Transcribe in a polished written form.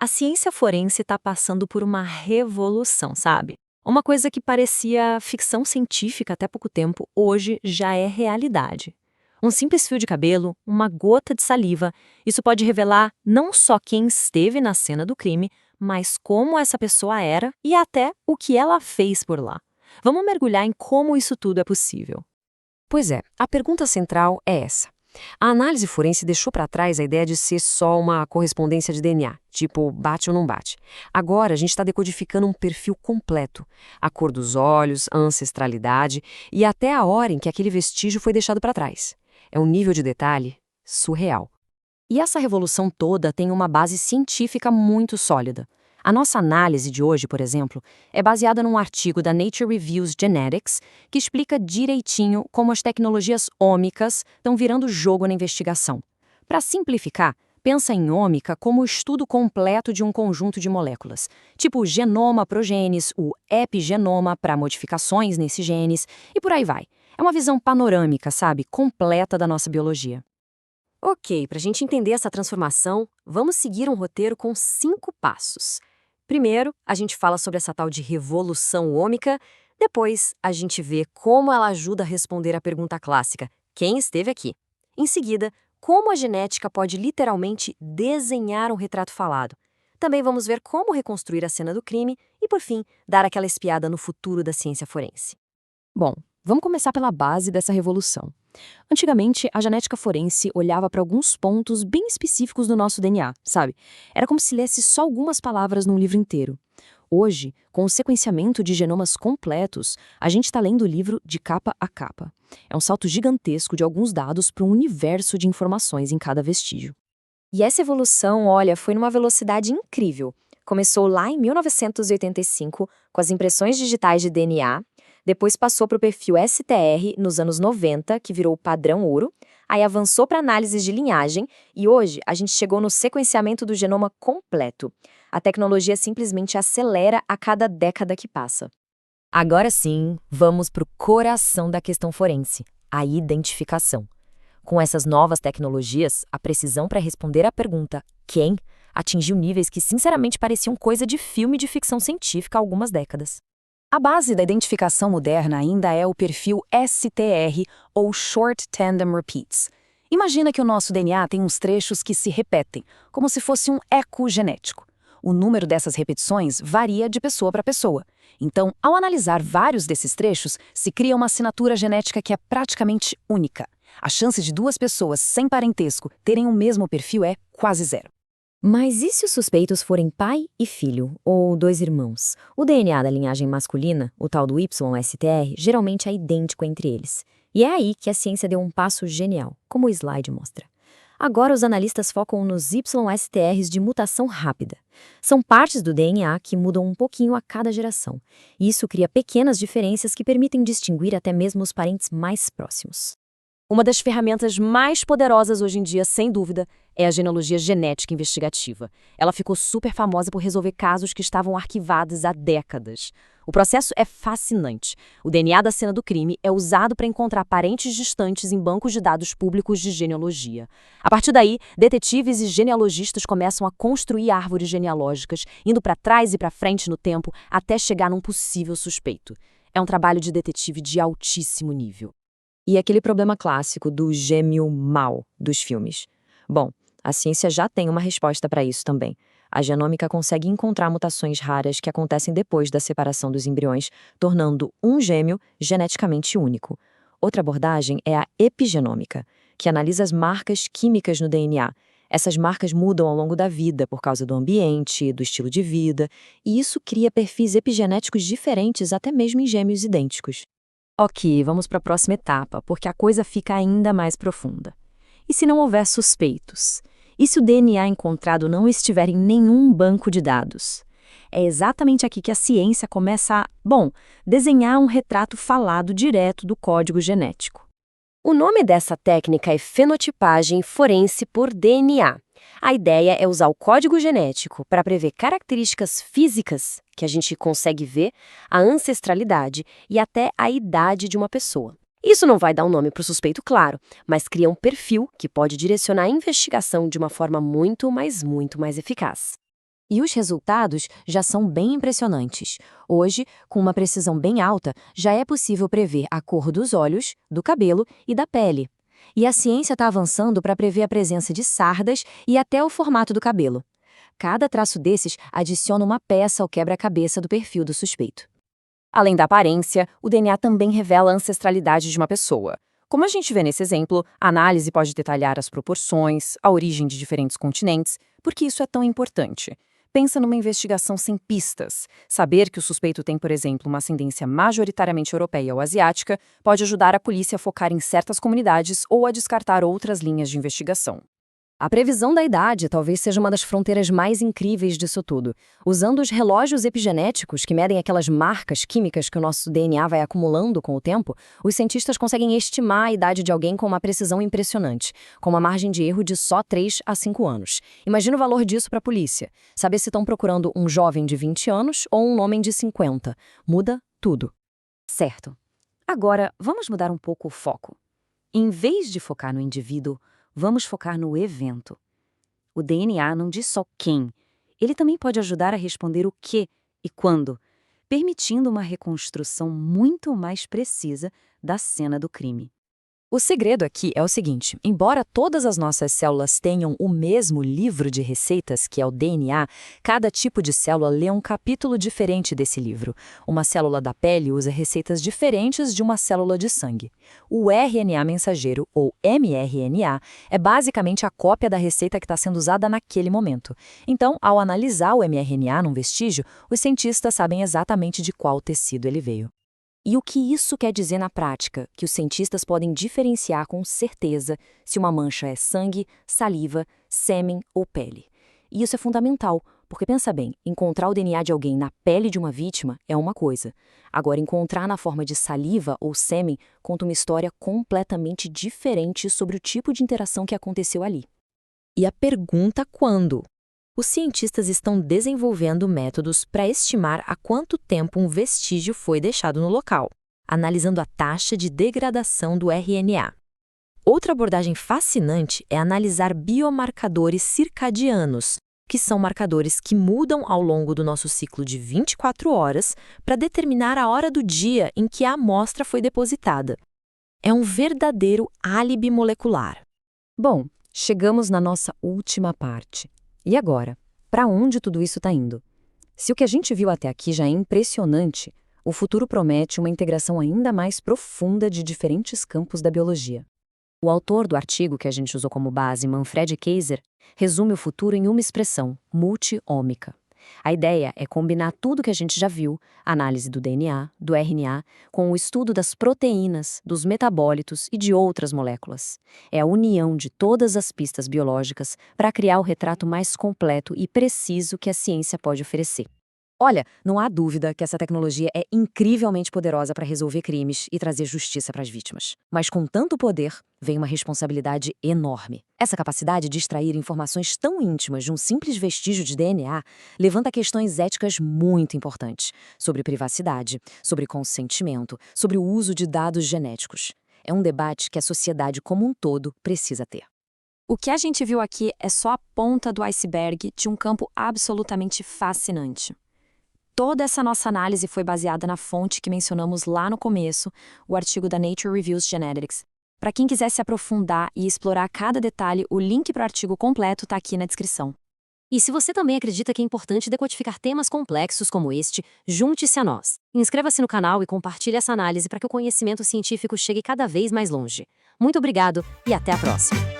A ciência forense está passando por uma revolução, sabe? Uma coisa que parecia ficção científica até pouco tempo, hoje já é realidade. Um simples fio de cabelo, uma gota de saliva, isso pode revelar não só quem esteve na cena do crime, mas como essa pessoa era e até o que ela fez por lá. Vamos mergulhar em como isso tudo é possível. Pois é, a pergunta central é essa. A análise forense deixou para trás a ideia de ser só uma correspondência de DNA, tipo bate ou não bate. Agora a gente está decodificando um perfil completo. A cor dos olhos, a ancestralidade e até a hora em que aquele vestígio foi deixado para trás. É um nível de detalhe surreal. E essa revolução toda tem uma base científica muito sólida. A nossa análise de hoje, por exemplo, é baseada num artigo da Nature Reviews Genetics que explica direitinho como as tecnologias ômicas estão virando jogo na investigação. Para simplificar, pensa em ômica como o estudo completo de um conjunto de moléculas, tipo o genoma para os genes, o epigenoma para modificações nesses genes e por aí vai. É uma visão panorâmica, sabe, completa da nossa biologia. Ok, para a gente entender essa transformação, vamos seguir um roteiro com 5 passos. Primeiro, a gente fala sobre essa tal de revolução ômica. Depois, a gente vê como ela ajuda a responder à pergunta clássica: quem esteve aqui? Em seguida, como a genética pode literalmente desenhar um retrato falado. Também vamos ver como reconstruir a cena do crime e, por fim, dar aquela espiada no futuro da ciência forense. Bom, vamos começar pela base dessa revolução. Antigamente, a genética forense olhava para alguns pontos bem específicos do nosso DNA, sabe? Era como se lesse só algumas palavras num livro inteiro. Hoje, com o sequenciamento de genomas completos, a gente está lendo o livro de capa a capa. É um salto gigantesco de alguns dados para um universo de informações em cada vestígio. E essa evolução, olha, foi numa velocidade incrível. Começou lá em 1985, com as impressões digitais de DNA, depois passou para o perfil STR nos anos 90, que virou o padrão ouro, aí avançou para análises de linhagem e hoje a gente chegou no sequenciamento do genoma completo. A tecnologia simplesmente acelera a cada década que passa. Agora sim, vamos para o coração da questão forense, a identificação. Com essas novas tecnologias, a precisão para responder à pergunta "quem?" atingiu níveis que sinceramente pareciam coisa de filme de ficção científica há algumas décadas. A base da identificação moderna ainda é o perfil STR, ou Short Tandem Repeats. Imagina que o nosso DNA tem uns trechos que se repetem, como se fosse um eco genético. O número dessas repetições varia de pessoa para pessoa. Então, ao analisar vários desses trechos, se cria uma assinatura genética que é praticamente única. A chance de duas pessoas sem parentesco terem o mesmo perfil é quase zero. Mas e se os suspeitos forem pai e filho, ou dois irmãos? O DNA da linhagem masculina, o tal do YSTR, geralmente é idêntico entre eles. E é aí que a ciência deu um passo genial, como o slide mostra. Agora os analistas focam nos YSTRs de mutação rápida. São partes do DNA que mudam um pouquinho a cada geração. E isso cria pequenas diferenças que permitem distinguir até mesmo os parentes mais próximos. Uma das ferramentas mais poderosas hoje em dia, sem dúvida, é a genealogia genética investigativa. Ela ficou super famosa por resolver casos que estavam arquivados há décadas. O processo é fascinante. O DNA da cena do crime é usado para encontrar parentes distantes em bancos de dados públicos de genealogia. A partir daí, detetives e genealogistas começam a construir árvores genealógicas, indo para trás e para frente no tempo até chegar num possível suspeito. É um trabalho de detetive de altíssimo nível. E aquele problema clássico do gêmeo mau dos filmes. Bom, a ciência já tem uma resposta para isso também. A genômica consegue encontrar mutações raras que acontecem depois da separação dos embriões, tornando um gêmeo geneticamente único. Outra abordagem é a epigenômica, que analisa as marcas químicas no DNA. Essas marcas mudam ao longo da vida por causa do ambiente, do estilo de vida, e isso cria perfis epigenéticos diferentes até mesmo em gêmeos idênticos. Ok, vamos para a próxima etapa, porque a coisa fica ainda mais profunda. E se não houver suspeitos? E se o DNA encontrado não estiver em nenhum banco de dados? É exatamente aqui que a ciência começa a, desenhar um retrato falado direto do código genético. O nome dessa técnica é fenotipagem forense por DNA. A ideia é usar o código genético para prever características físicas que a gente consegue ver, a ancestralidade e até a idade de uma pessoa. Isso não vai dar um nome para o suspeito, claro, mas cria um perfil que pode direcionar a investigação de uma forma muito mais eficaz. E os resultados já são bem impressionantes. Hoje, com uma precisão bem alta, já é possível prever a cor dos olhos, do cabelo e da pele. E a ciência está avançando para prever a presença de sardas e até o formato do cabelo. Cada traço desses adiciona uma peça ao quebra-cabeça do perfil do suspeito. Além da aparência, o DNA também revela a ancestralidade de uma pessoa. Como a gente vê nesse exemplo, a análise pode detalhar as proporções, a origem de diferentes continentes, porque isso é tão importante. Pensa numa investigação sem pistas. Saber que o suspeito tem, por exemplo, uma ascendência majoritariamente europeia ou asiática pode ajudar a polícia a focar em certas comunidades ou a descartar outras linhas de investigação. A previsão da idade talvez seja uma das fronteiras mais incríveis disso tudo. Usando os relógios epigenéticos, que medem aquelas marcas químicas que o nosso DNA vai acumulando com o tempo, os cientistas conseguem estimar a idade de alguém com uma precisão impressionante, com uma margem de erro de só 3 a 5 anos. Imagina o valor disso para a polícia. Saber se estão procurando um jovem de 20 anos ou um homem de 50. Muda tudo. Certo. Agora, vamos mudar um pouco o foco. Em vez de focar no indivíduo, vamos focar no evento. O DNA não diz só quem, ele também pode ajudar a responder o que e quando, permitindo uma reconstrução muito mais precisa da cena do crime. O segredo aqui é o seguinte: embora todas as nossas células tenham o mesmo livro de receitas, que é o DNA, cada tipo de célula lê um capítulo diferente desse livro. Uma célula da pele usa receitas diferentes de uma célula de sangue. O RNA mensageiro, ou mRNA, é basicamente a cópia da receita que está sendo usada naquele momento. Então, ao analisar o mRNA num vestígio, os cientistas sabem exatamente de qual tecido ele veio. E o que isso quer dizer na prática? Que os cientistas podem diferenciar com certeza se uma mancha é sangue, saliva, sêmen ou pele. E isso é fundamental, porque pensa bem, encontrar o DNA de alguém na pele de uma vítima é uma coisa. Agora, encontrar na forma de saliva ou sêmen conta uma história completamente diferente sobre o tipo de interação que aconteceu ali. E a pergunta quando? Os cientistas estão desenvolvendo métodos para estimar há quanto tempo um vestígio foi deixado no local, analisando a taxa de degradação do RNA. Outra abordagem fascinante é analisar biomarcadores circadianos, que são marcadores que mudam ao longo do nosso ciclo de 24 horas para determinar a hora do dia em que a amostra foi depositada. É um verdadeiro álibi molecular. Bom, chegamos na nossa última parte. E agora? Para onde tudo isso está indo? Se o que a gente viu até aqui já é impressionante, o futuro promete uma integração ainda mais profunda de diferentes campos da biologia. O autor do artigo que a gente usou como base, Manfred Kayser, resume o futuro em uma expressão, multi-ômica. A ideia é combinar tudo que a gente já viu, a análise do DNA, do RNA, com o estudo das proteínas, dos metabólitos e de outras moléculas. É a união de todas as pistas biológicas para criar o retrato mais completo e preciso que a ciência pode oferecer. Olha, não há dúvida que essa tecnologia é incrivelmente poderosa para resolver crimes e trazer justiça para as vítimas. Mas com tanto poder, vem uma responsabilidade enorme. Essa capacidade de extrair informações tão íntimas de um simples vestígio de DNA levanta questões éticas muito importantes sobre privacidade, sobre consentimento, sobre o uso de dados genéticos. É um debate que a sociedade como um todo precisa ter. O que a gente viu aqui é só a ponta do iceberg de um campo absolutamente fascinante. Toda essa nossa análise foi baseada na fonte que mencionamos lá no começo, o artigo da Nature Reviews Genetics. Para quem quiser se aprofundar e explorar cada detalhe, o link para o artigo completo está aqui na descrição. E se você também acredita que é importante decodificar temas complexos como este, junte-se a nós. Inscreva-se no canal e compartilhe essa análise para que o conhecimento científico chegue cada vez mais longe. Muito obrigado e até a próxima!